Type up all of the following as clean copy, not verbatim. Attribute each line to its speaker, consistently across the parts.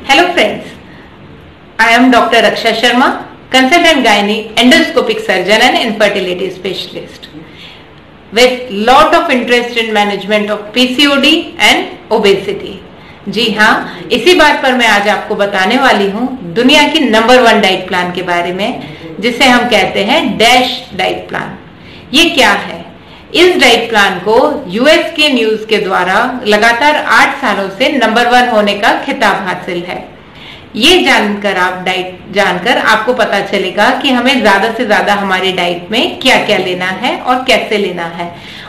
Speaker 1: Hello friends, I am Dr. Raksha Sharma, consultant gynae, endoscopic surgeon and infertility specialist with lot of interest in management of PCOD and obesity. जी हाँ, इसी बात पर मैं आज आपको बताने वाली हूँ दुनिया की नंबर 1 डाइट प्लान के बारे में, जिसे हम कहते हैं डैश डाइट प्लान। ये क्या है? इस डाइट प्लान को यूएस के न्यूज के द्वारा लगातार 8 सालों से नंबर 1 होने का खिताब हासिल है। ये जानकर आपको पता चलेगा कि हमें ज्यादा से ज्यादा हमारी डाइट में क्या क्या लेना है और कैसे लेना है,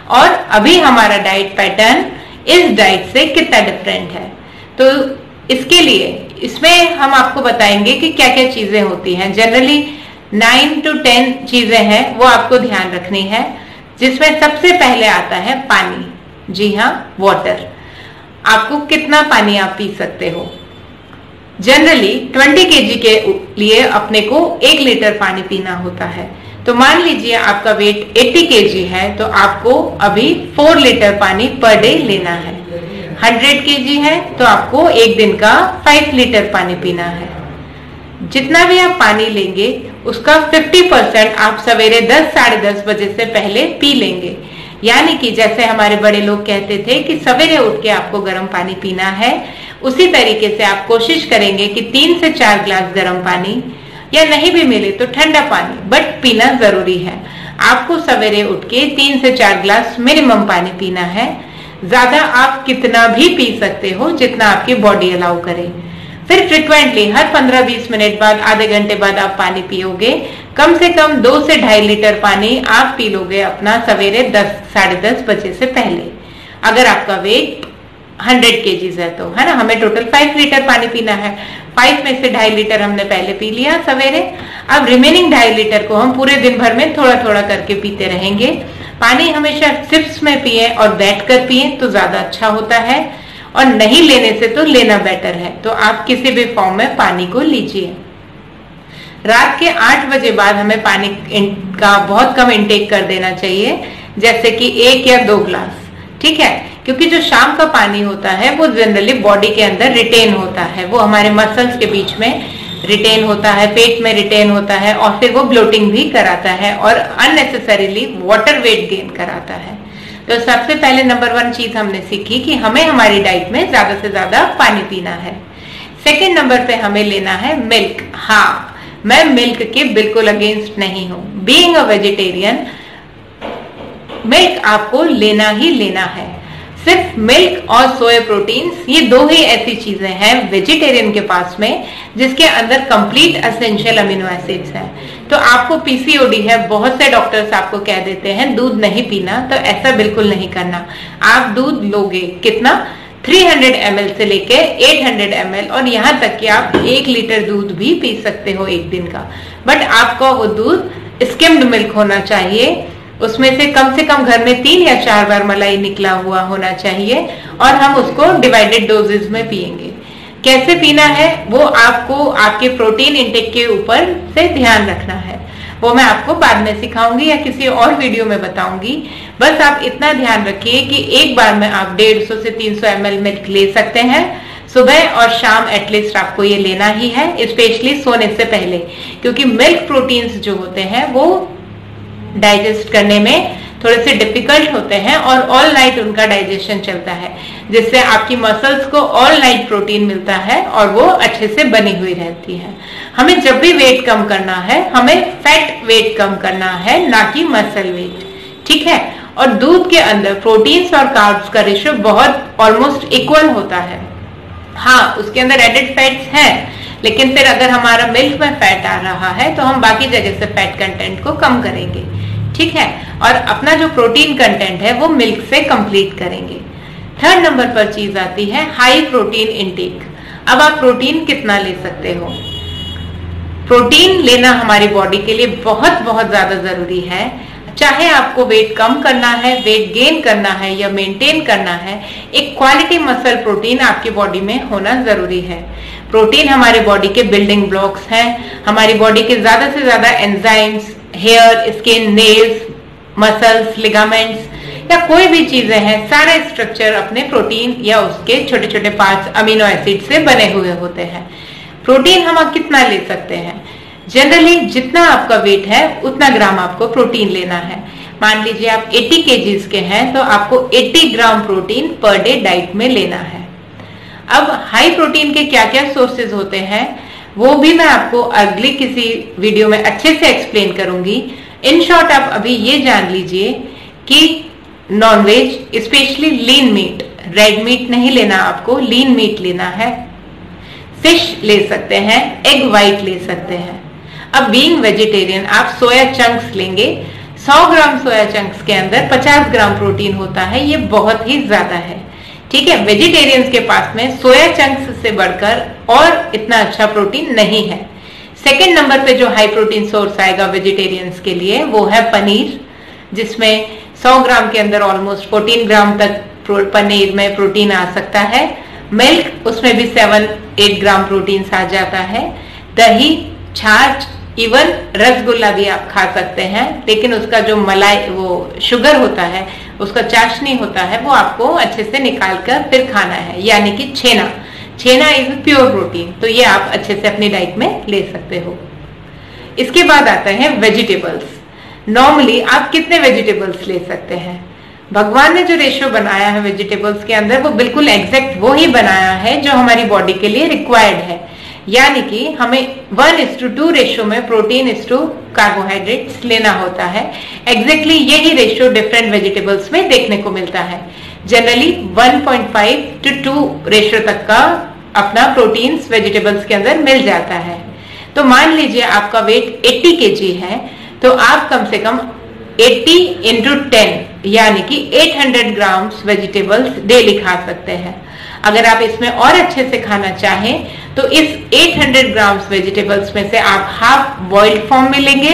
Speaker 1: और अभी हमारा डाइट पैटर्न इस डाइट से कितना डिफरेंट है। तो इसके लिए इसमें हम आपको बताएंगे कि क्या क्या चीजें होती हैं। जनरली 9 to 10 चीजें हैं, वो आपको ध्यान रखनी है, जिसमें सबसे पहले आता है पानी। जी हाँ, वाटर। आपको कितना पानी आप पी सकते हो? जनरली 20 kg के लिए अपने को 1 लीटर पानी पीना होता है। तो मान लीजिए आपका वेट 80 kg है, तो आपको अभी 4 लीटर पानी पर डे लेना है। 100 kg है तो आपको एक दिन का 5 लीटर पानी पीना है। जितना भी आप पानी लेंगे उसका 50% आप सवेरे 10 साढ़े 10 बजे से पहले पी लेंगे। यानी कि जैसे हमारे बड़े लोग कहते थे कि सवेरे उठ के आपको गर्म पानी पीना है, उसी तरीके से आप कोशिश करेंगे कि 3 से 4 ग्लास गर्म पानी, या नहीं भी मिले तो ठंडा पानी, बट पीना जरूरी है। आपको सवेरे उठ के 3 से 4 ग्लास मिनिमम पानी पीना है। ज्यादा आप कितना भी पी सकते हो, जितना आपकी बॉडी अलाउ करे। फिर फ्रिक्वेंटली हर 15-20 मिनट बाद, आधे घंटे बाद आप पानी पियोगे। कम से कम 2 से 2.5 लीटर पानी आप पी लोगे अपना सवेरे 10 साढ़े 10 बजे से पहले। अगर आपका वेट 100 kg है तो, है ना, हमें टोटल 5 लीटर पानी पीना है। 5 में से 2.5 लीटर हमने पहले पी लिया सवेरे। अब रिमेनिंग 2.5 लीटर को हम पूरे दिन भर में थोड़ा थोड़ा करके पीते रहेंगे। पानी हमेशा सिप्स में पिए और बैठकर पिए तो ज्यादा अच्छा होता है, और नहीं लेने से तो लेना बेटर है। तो आप किसी भी फॉर्म में पानी को लीजिए। रात के 8 बजे बाद हमें पानी का बहुत कम इंटेक कर देना चाहिए, जैसे कि 1 या 2 ग्लास, ठीक है। क्योंकि जो शाम का पानी होता है वो जनरली बॉडी के अंदर रिटेन होता है, वो हमारे मसल्स के बीच में रिटेन होता है, पेट में रिटेन होता है, और फिर वो ब्लोटिंग भी कराता है और अननेसेसरीली वाटर वेट गेन कराता है। तो सबसे पहले नंबर 1 चीज हमने सीखी कि हमें हमारी डाइट में ज्यादा से ज्यादा पानी पीना है। सेकेंड नंबर पे हमें लेना है मिल्क। हाँ, मैं मिल्क के बिल्कुल अगेंस्ट नहीं हूं। बीइंग अ वेजिटेरियन, मिल्क आपको लेना ही लेना है। सिर्फ मिल्क और सोया प्रोटीन्स, ये 2 ही ऐसी चीजें हैं वेजिटेरियन के पास में जिसके अंदर कंप्लीट एसेंशियल अमीनो एसिड्स हैं। तो आपको पीसीओडी है, बहुत से डॉक्टर्स आपको कह देते हैं दूध नहीं पीना, तो ऐसा बिल्कुल नहीं करना। आप दूध लोगे कितना? 300 ml से लेके 800 ml, और यहाँ तक कि आप 1 लीटर दूध भी पी सकते हो एक दिन का। बट आपका वो दूध स्किम्ड मिल्क होना चाहिए। उसमें से कम घर में 3 या 4 बार मलाई निकला हुआ होना चाहिए, और हम उसको डिवाइडेड डोजेज में पिएंगे। कैसे पीना है वो आपको आपके प्रोटीन इंटेक के ऊपर से ध्यान रखना है। वो मैं आपको बाद में सिखाऊंगी या किसी और वीडियो में बताऊंगी। बस आप इतना ध्यान रखिए कि एक बार में आप 150 से 300 ml मिल्क ले सकते हैं। सुबह और शाम एटलीस्ट आपको ये लेना ही है, स्पेशली सोने से पहले, क्योंकि मिल्क प्रोटीन्स जो होते हैं वो डाइजेस्ट करने में थोड़े से डिफिकल्ट होते हैं, और ऑल नाइट उनका डाइजेशन चलता है, जिससे आपकी मसल्स को ऑल नाइट प्रोटीन मिलता है और वो अच्छे से बनी हुई रहती है। हमें जब भी वेट कम करना है, हमें फैट वेट कम करना है, ना कि मसल वेट, ठीक है। और दूध के अंदर प्रोटीन्स और कार्ब्स का रेशियो बहुत ऑलमोस्ट इक्वल होता है। हाँ, उसके अंदर एडेड फैट्स हैं, लेकिन फिर अगर हमारा मिल्क में फैट आ रहा है तो हम बाकी जगह से फैट कंटेंट को कम करेंगे, ठीक है, और अपना जो प्रोटीन कंटेंट है वो मिल्क से कंप्लीट करेंगे। थर्ड नंबर पर चीज आती है हाई प्रोटीन इंटेक। अब आप प्रोटीन कितना ले सकते हो? प्रोटीन लेना हमारी बॉडी के लिए बहुत बहुत ज्यादा जरूरी है। चाहे आपको वेट कम करना है, वेट गेन करना है या मेंटेन करना है, एक क्वालिटी मसल प्रोटीन आपकी बॉडी में होना जरूरी है। प्रोटीन हमारे बॉडी के बिल्डिंग ब्लॉक्स हैं। हमारी बॉडी के ज्यादा से ज्यादा enzymes, hair, skin, nails, muscles, ligaments, या कोई भी चीजें हैं, सारे स्ट्रक्चर अपने प्रोटीन या उसके छोटे छोटे पार्ट्स अमीनो एसिड से बने हुए होते हैं। प्रोटीन हम कितना ले सकते हैं? जनरली जितना आपका वेट है उतना ग्राम आपको प्रोटीन लेना है। मान लीजिए आप 80 केजीज के हैं तो आपको 80 gram protein per day diet में लेना है। अब हाई प्रोटीन के क्या क्या सोर्सेज होते हैं वो भी मैं आपको अगली किसी वीडियो में अच्छे से एक्सप्लेन करूंगी। इन शॉर्ट आप अभी ये जान लीजिए कि non-veg specially lean meat, red meat नहीं लेना आपको, लीन मीट लेना है। फिश ले सकते हैं, एग वाइट ले सकते हैं। अब बीइंग वेजिटेरियन आप सोया चंक्स लेंगे। 100 ग्राम सोया चंक्स के अंदर 50 ग्राम प्रोटीन होता है, ये बहुत ही ज्यादा है। ठीक है, वेजिटेरियंस के पास में सोया चंक्स से बढ़कर और इतना अच्छा प्रोटीन नहीं है। सेकंड नंबर पे जो हाई प्रोटीन सोर्स आएगा वेजिटेरियंस के लिए वो है पनीर, जिसमें 100 ग्राम के अंदर ऑलमोस्ट 14 ग्राम तक पनीर में प्रोटीन आ सकता है। मिल्क, उसमें भी 7-8 ग्राम प्रोटीन आ जाता है। दही, छाछ, इवन रसगुल्ला भी आप खा सकते हैं, लेकिन उसका जो मलाई वो शुगर होता है, उसका चाशनी होता है, वो आपको अच्छे से निकाल कर फिर खाना है। यानी कि छेना इज प्योर प्रोटीन, तो ये आप अच्छे से अपनी डाइट में ले सकते हो। इसके बाद आता है वेजिटेबल्स। नॉर्मली आप कितने वेजिटेबल्स ले सकते हैं? भगवान ने जो रेशियो बनाया है वेजिटेबल्स के अंदर वो बिल्कुल एग्जैक्ट वो ही बनाया है जो हमारी बॉडी के लिए रिक्वायर्ड है। यानी कि हमें 1:2 रेशियो में प्रोटीन टू कार्बोहाइड्रेट्स लेना होता है। एग्जैक्टली यही रेशियो डिफरेंट वेजिटेबल्स में देखने को मिलता है। जनरली 1.5-2 रेशियो तक का अपना प्रोटीन्स वेजिटेबल्स के अंदर मिल जाता है। तो मान लीजिए आपका वेट 80 केजी है तो आप कम से कम 80 × 10 यानी कि 800 ग्राम्स वेजिटेबल्स डेली खा सकते हैं। अगर आप इसमें और अच्छे से खाना चाहें तो इस 800 ग्राम्स वेजिटेबल्स में से आप हाफ बॉइल्ड फॉर्म में लेंगे,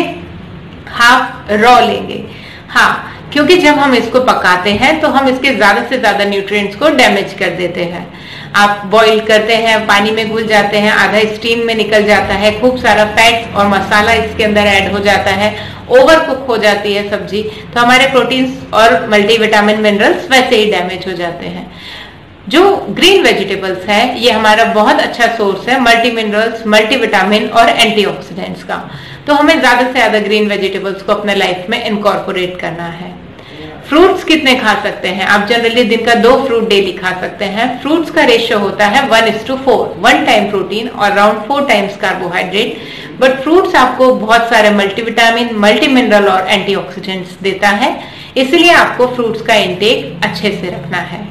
Speaker 1: हाफ रॉ लेंगे। हाँ, क्योंकि जब हम इसको पकाते हैं तो हम इसके ज्यादा से ज्यादा न्यूट्रिएंट्स को डैमेज कर देते हैं। आप बॉईल करते हैं, पानी में घुल जाते हैं, आधा स्टीम में निकल जाता है, खूब सारा फैट्स और मसाला इसके अंदर ऐड हो जाता है, ओवर कुक हो जाती है सब्जी, तो हमारे प्रोटीन्स और मल्टीविटामिन मिनरल्स वैसे ही डैमेज हो जाते हैं। जो ग्रीन वेजिटेबल्स है ये हमारा बहुत अच्छा सोर्स है मल्टी मिनरल्स, मल्टीविटामिन और एंटीऑक्सीडेंट्स का। तो हमें ज्यादा से ज्यादा ग्रीन वेजिटेबल्स को अपने लाइफ में इनकॉर्पोरेट करना है। फ्रूट्स कितने खा सकते हैं? आप जनरली दिन का 2 फ्रूट डेली खा सकते हैं। फ्रूट्स का रेशियो होता है 1:4, 1 टाइम प्रोटीन और around 4 times carbohydrate. But fruits आपको बहुत सारे मल्टीविटामिन, मल्टी मिनरल और एंटीऑक्सीडेंट्स देता है, इसलिए आपको फ्रूट्स का इंटेक अच्छे से रखना है।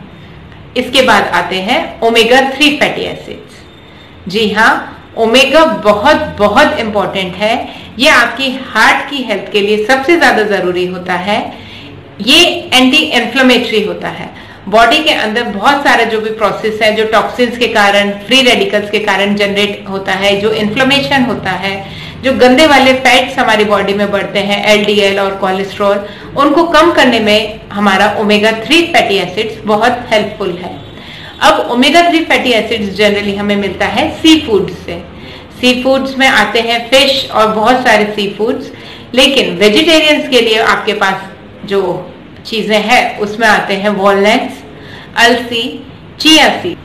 Speaker 1: इसके बाद आते हैं ओमेगा 3 फैटी एसिड्स। जी हाँ, ओमेगा बहुत बहुत इंपॉर्टेंट है। ये आपकी हार्ट की हेल्थ के लिए सबसे ज्यादा जरूरी होता है। ये एंटी इन्फ्लेमेटरी होता है। बॉडी के अंदर बहुत सारा जो भी प्रोसेस है, जो टॉक्सिन्स के कारण, फ्री रेडिकल्स के कारण जनरेट होता है, जो इन्फ्लेमेशन होता है, जो गंदे वाले फैट्स हमारी बॉडी में बढ़ते हैं, LDL और कोलेस्ट्रॉल, उनको कम करने में हमारा ओमेगा 3 फैटी एसिड्स बहुत हेल्पफुल है। अब ओमेगा 3 फैटी एसिड्स जनरली हमें मिलता है सी फूड्स से। सी फूड्स में आते हैं फिश और बहुत सारे सी फूड्स, लेकिन वेजिटेरियंस के लिए आपके पास जो चीजें हैं उसमें आते हैं वॉलनट्स, अलसी, चिया सीड।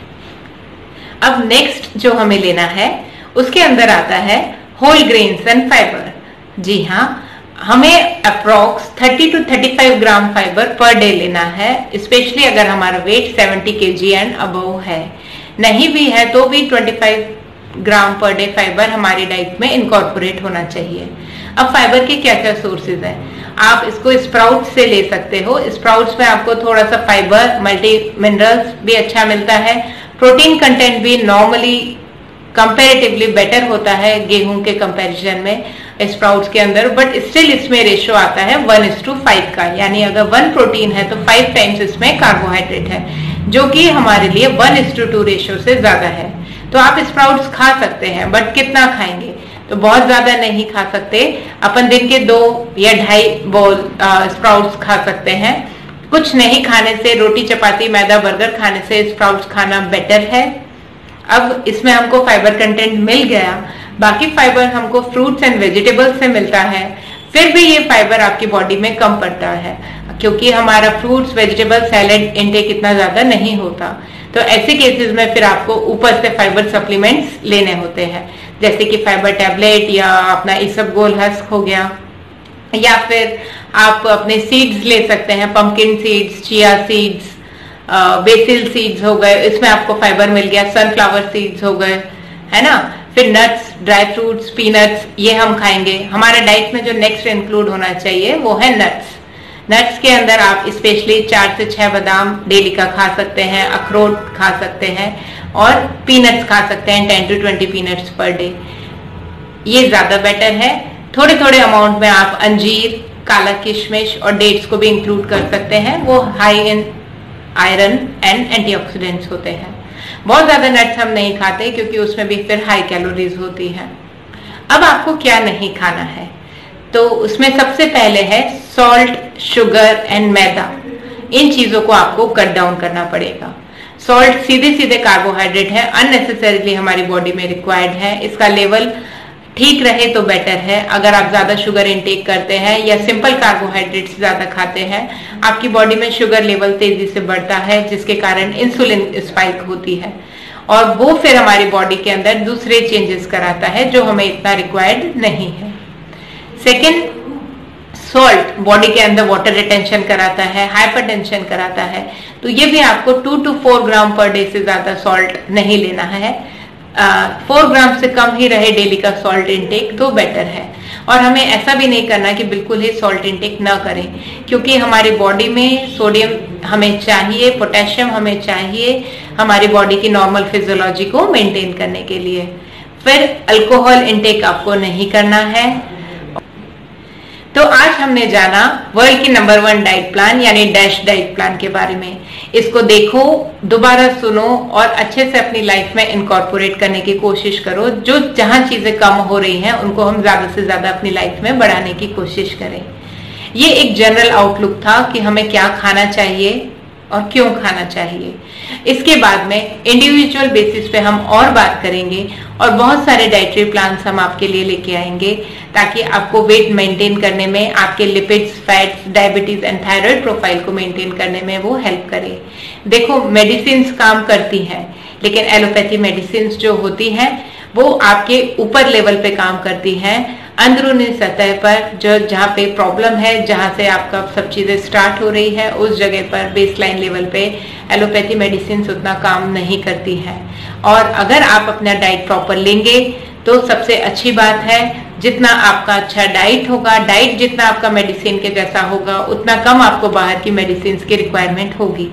Speaker 1: अब नेक्स्ट जो हमें लेना है उसके अंदर आता है होल ग्रेन्स एंड फाइबर। जी हाँ, हमें approx 30 to 35 gram fibre per day लेना है, स्पेशली अगर हमारा वेट 70 kg एंड अबव है। नहीं भी है तो भी 25 ग्राम पर डे फाइबर हमारी डाइट में इनकॉर्पोरेट होना चाहिए। अब फाइबर के क्या क्या सोर्सेज हैं? आप इसको स्प्राउट्स से ले सकते हो। स्प्राउट्स में आपको थोड़ा सा फाइबर, मल्टी मिनरल्स भी अच्छा मिलता है। प्रोटीन कंटेंट भी नॉर्मली कंपैरेटिवली बेटर होता है गेहूं के कंपैरिजन में स्प्राउट्स के अंदर, बट स्टिल इसमें रेशियो आता है 1:5 का। यानी अगर 1 प्रोटीन है तो 5 टाइम्स इसमें कार्बोहाइड्रेट है, जो कि हमारे लिए 1:2 रेशियो से ज्यादा है। तो आप स्प्राउट्स खा सकते हैं, बट कितना खाएंगे? तो बहुत ज्यादा नहीं खा सकते। अपन दिन के 2 या 2.5 बोल स्प्राउट्स खा सकते हैं। कुछ नहीं खाने से, रोटी चपाती मैदा बर्गर खाने से स्प्राउट्स खाना बेटर है। अब इसमें हमको फाइबर कंटेंट मिल गया, बाकी फाइबर हमको फ्रूट्स एंड वेजिटेबल्स से मिलता है, फिर भी ये फाइबर आपकी बॉडी में कम पड़ता है। क्योंकि हमारा फ्रूट्स वेजिटेबल सैलेड इंटेक इतना ज्यादा नहीं होता। तो ऐसे केसेस में फिर आपको ऊपर से फाइबर सप्लीमेंट्स लेने होते हैं, जैसे कि फाइबर टैबलेट या अपना इसबगोल हस्क हो गया, या फिर आप अपने सीड्स ले सकते हैं, pumpkin seeds, chia seeds, BECIL seeds हो गए, इसमें आपको फाइबर मिल गया, सनफ्लावर सीड्स हो गए, है ना। फिर नट्स, ड्राई फ्रूट्स, पीनट्स, ये हम खाएंगे। हमारे डाइट में जो नेक्स्ट इंक्लूड होना चाहिए वो है नट्स। नट्स के अंदर आप स्पेशली 4 से 6 बादाम डेली का खा सकते हैं, अखरोट खा सकते हैं और पीनट्स खा सकते हैं, 10 to 20 पीनट्स पर डे, ये ज्यादा बेटर है। थोड़े थोड़े अमाउंट में आप अंजीर, काला किशमिश और डेट्स को भी इंक्लूड कर सकते हैं, वो high in iron and antioxidants होते हैं। बहुत ज्यादा नट्स हम नहीं खाते क्योंकि उसमें भी फिर हाई कैलोरीज होती है। अब आपको क्या नहीं खाना है, तो उसमें सबसे पहले है सॉल्ट, शुगर एंड मैदा। इन चीजों को आपको कट डाउन करना पड़ेगा। सॉल्ट सीधे सीधे कार्बोहाइड्रेट है, अननेसेसरीली हमारी बॉडी में रिक्वायर्ड है, इसका लेवल ठीक रहे तो बेटर है। अगर आप ज्यादा शुगर इनटेक करते हैं या सिंपल कार्बोहाइड्रेट्स ज्यादा खाते हैं, आपकी बॉडी में शुगर लेवल तेजी से बढ़ता है, जिसके कारण इंसुलिन स्पाइक होती है और वो फिर हमारी बॉडी के अंदर दूसरे चेंजेस कराता है जो हमें इतना रिक्वायर्ड नहीं है। सेकेंड, सॉल्ट बॉडी के अंदर वाटर रिटेंशन कराता है, हाइपरटेंशन कराता है, तो ये भी आपको 2 to 4 ग्राम पर डे से ज्यादा सॉल्ट नहीं लेना है। 4 ग्राम से कम ही रहे डेली का सॉल्ट इंटेक तो बेटर है। और हमें ऐसा भी नहीं करना कि बिल्कुल ही सॉल्ट इंटेक ना करें, क्योंकि हमारी बॉडी में सोडियम हमें चाहिए, पोटेशियम हमें चाहिए हमारी बॉडी की नॉर्मल फिजियोलॉजी को मेंटेन करने के लिए। फिर अल्कोहल इंटेक आपको नहीं करना है। तो आज हमने जाना वर्ल्ड की नंबर 1 डाइट प्लान यानी डैश डाइट प्लान के बारे में। इसको देखो, दोबारा सुनो और अच्छे से अपनी लाइफ में इनकॉर्पोरेट करने की कोशिश करो। जो जहां चीजें कम हो रही हैं उनको हम ज्यादा से ज्यादा अपनी लाइफ में बढ़ाने की कोशिश करें। ये एक जनरल आउटलुक था कि हमें क्या खाना चाहिए और क्यों खाना चाहिए। इसके बाद में इंडिविजुअल बेसिस पे हम और बात करेंगे और बहुत सारे डाइटरी प्लान्स हम आपके लिए लेके आएंगे ताकि आपको वेट मेंटेन करने में, आपके lipids, fats, diabetes and thyroid profile को मेंटेन करने में वो हेल्प करे। देखो, मेडिसिन काम करती हैं, लेकिन एलोपैथी मेडिसिन जो होती हैं वो आपके ऊपर लेवल पे काम करती हैं, अंदरूनी सतह पर जो जहाँ पे प्रॉब्लम है, जहाँ से आपका सब चीजें स्टार्ट हो रही है, उस जगह पर बेसलाइन लेवल पे एलोपैथी मेडिसिन उतना काम नहीं करती है। और अगर आप अपना डाइट प्रॉपर लेंगे तो सबसे अच्छी बात है, जितना आपका अच्छा डाइट होगा, डाइट जितना आपका मेडिसिन के जैसा होगा, उतना कम आपको बाहर की मेडिसिन की रिक्वायरमेंट होगी।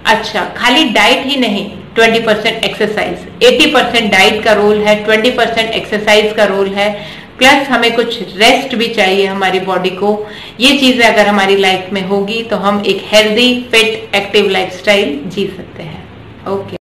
Speaker 1: अच्छा, खाली डाइट ही नहीं, 20% एक्सरसाइज, 80% डाइट का रोल है, 20% एक्सरसाइज का रोल है, प्लस हमें कुछ रेस्ट भी चाहिए हमारी बॉडी को। ये चीजें अगर हमारी लाइफ में होगी तो हम एक हेल्दी, फिट, एक्टिव लाइफस्टाइल जी सकते हैं। ओके।